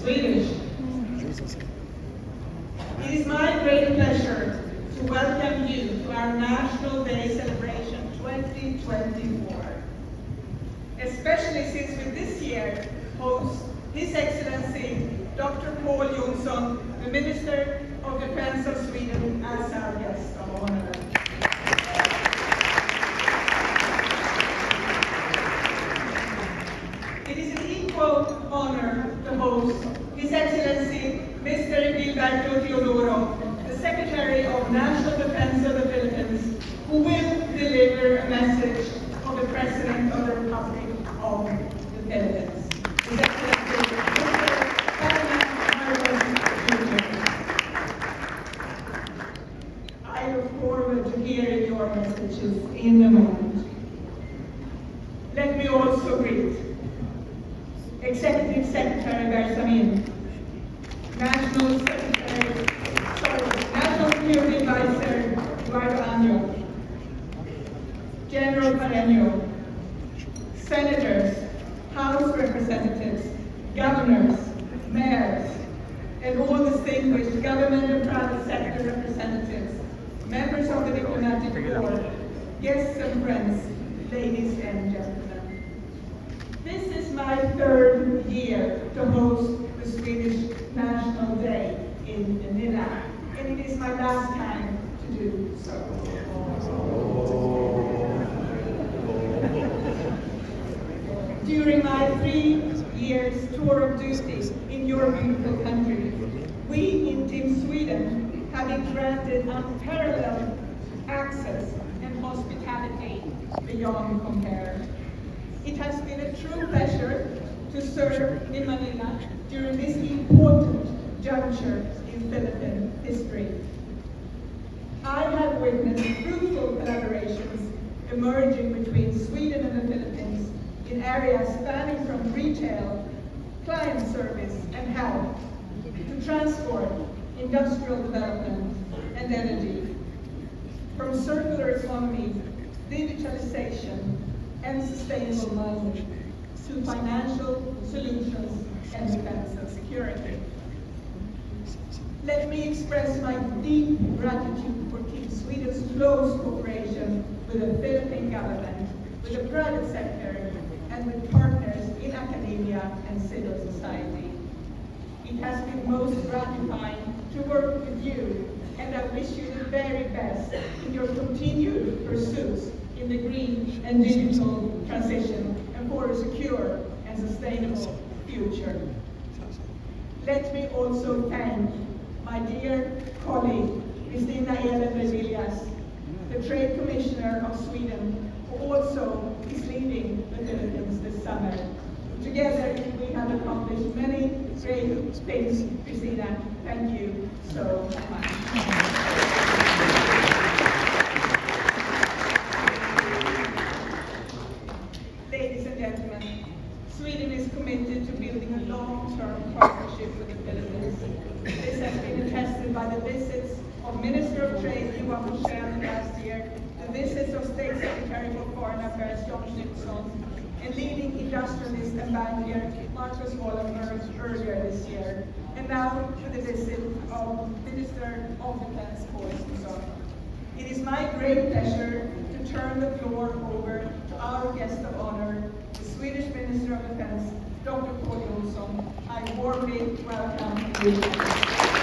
Swedish. It is my great pleasure to welcome you to our National Day Celebration 2024. Especially since we this year host His Excellency Dr. Pål Jonson, the Minister of Defense of Sweden, as our guest of honor. It is an equal honor to host His Excellency Mr. Gilberto Teodoro, the Secretary of National Defense of the Philippines, who will deliver a message of the President of the Republic of the Philippines. His Excellency Mr. Ferdinand Marcos Jr. I look forward to hearing your messages in a moment. Let me also greet Executive Secretary Bersamin, National Security Advisor Eduardo Año, General Pareño, Senators, House Representatives, Governors, Mayors, and all distinguished government and private sector representatives, members of the diplomatic corps, guests and friends, ladies and gentlemen. This is my third year to host the Swedish National Day in Manila, and it is my last time to do so. During my 3 years tour of duty in your beautiful country, we in Team Sweden have been granted unparalleled access and hospitality beyond compare. It has been a true pleasure to serve in Manila during this important juncture in Philippine history. I have witnessed fruitful collaborations emerging between Sweden and the Philippines in areas spanning from retail, client service, and health, to transport, industrial development, and energy. From circular economy, digitalization, and sustainable mining, to financial solutions and defense and security. Let me express my deep gratitude for Team Sweden's close cooperation with the Philippine government, with the private sector, and with partners in academia and civil society. It has been most gratifying to work with you, and I wish you the very best in your continued pursuits in the green and digital transition and for a secure and sustainable future. Let me also thank my dear colleague, Kristina Ehlen-Revillas, the Trade Commissioner of Sweden, who also is leading the Philippines this summer. Together, we have accomplished many great things. Kristina, thank you so much. Ladies and gentlemen, Sweden is committed to building a long-term partnership with the Philippines. This has been attested by the visits of Minister of Trade Johan Forssell last year, the visits of State Secretary for Foreign Affairs Jan Knutsson, and leading industrialist and banker Marcus Wallenberg earlier this year, and now to the visit of Minister of Defense Pål Jonson. It is my great pleasure to turn the floor over to our guest of honor, the Swedish Minister of Defense, Dr. Pål Jonson. I warmly welcome you.